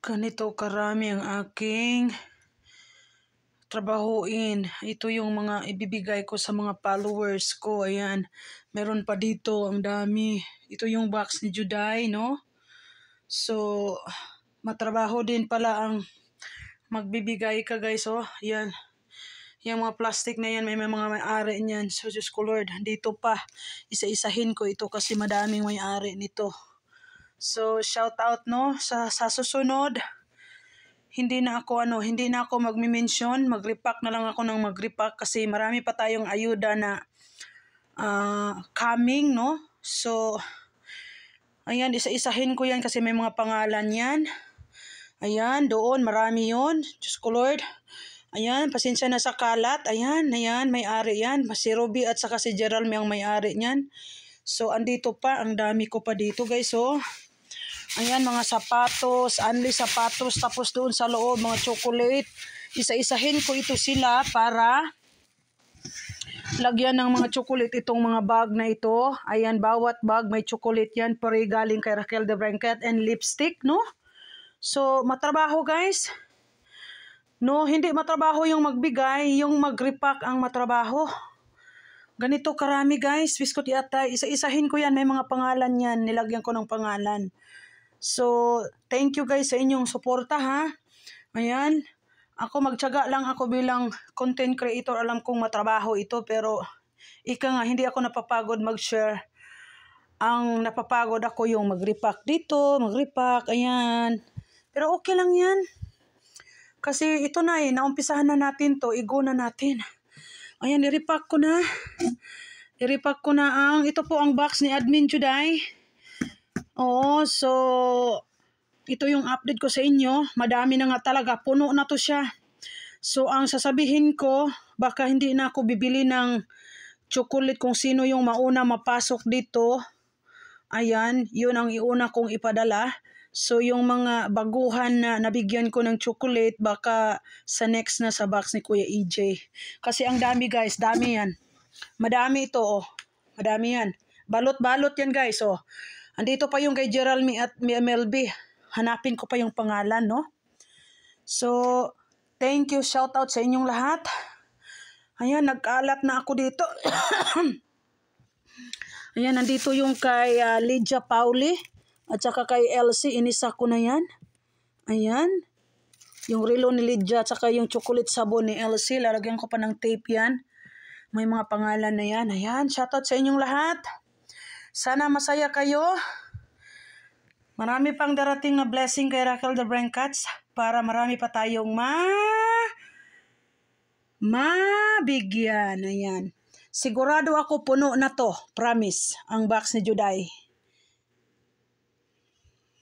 Ganito karami ang aking trabahuin. Ito yung mga ibibigay ko sa mga followers ko. Ayan. Meron pa dito. Ang dami. Ito yung box ni Juday, no? So, matrabaho din pala ang magbibigay ka, guys. Oh, yan. Yung mga plastic na yan, may mga may-ari niyan. So, Diyos ko Lord, dito pa. Isa-isahin ko ito kasi madaming may-ari nito. So, shout out, no? Sa susunod, hindi na ako magmi-mention, mag-repack na lang ako ng mag-repack kasi marami pa tayong ayuda na coming, no? So, ayan, isa-isahin ko yan kasi may mga pangalan yan. Ayan, doon, marami yon. Diyos ko Lord. Ayan, pasensya na sa kalat. Ayan, may-ari yan. Si Ruby at saka si Gerald may ang may-ari niyan. So, andito pa, ang dami ko pa dito, guys, oh. Ayan, mga sapatos, only sapatos, tapos doon sa loob, mga chocolate. Isa-isahin ko ito sila para lagyan ng mga chocolate itong mga bag na ito. Ayan, bawat bag may chocolate yan. Pare galing kay Raquel de Brancat and lipstick, no? So, matrabaho, guys. No, hindi matrabaho yung magbigay, yung mag-repack ang matrabaho. Ganito karami, guys. Biskot yata, isa-isahin ko yan. May mga pangalan yan. Nilagyan ko ng pangalan. So, thank you guys sa inyong suporta, ha. Ayan. Ako magtiyaga lang ako bilang content creator. Alam kong matrabaho ito, pero hindi ako napapagod mag-share. Ang napapagod ako yung mag-repack dito, mag-repack, ayan. Pero okay lang yan. Kasi ito na naumpisahan na natin to, igo na natin. Ayan, i-repack ko na. I-repack ko na ito po ang box ni Admin Juday. Oo, so, ito yung update ko sa inyo. Madami na nga talaga. Puno na to siya. So, ang sasabihin ko, baka hindi na ako bibili ng chocolate kung sino yung mauna mapasok dito. Ayan, yun ang iuna kong ipadala. So, yung mga baguhan na nabigyan ko ng chocolate, baka sa next na sa box ni Kuya EJ. Kasi ang dami, guys. Dami yan. Madami ito, oh. Madami yan. Balot-balot yan, guys, oh. Andito pa yung kay Gerald at MLB. Hanapin ko pa yung pangalan, no? So, thank you. Shout out sa inyong lahat. Ayan, nagkalat na ako dito. Ayan, nandito yung kay Lydia Pauli at saka kay Elsie. Inisa ko na yan. Ayan. Yung relo ni Lydia at saka yung chocolate sabon ni Elsie. Lalagyan ko pa ng tape yan. May mga pangalan na yan. Ayan, shout out sa inyong lahat. Sana masaya kayo. Marami pang darating na blessing kay Raquel de Brancat para marami pa tayong mabigyan. Ayan. Sigurado ako puno na to. Promise. Ang box ni Juday.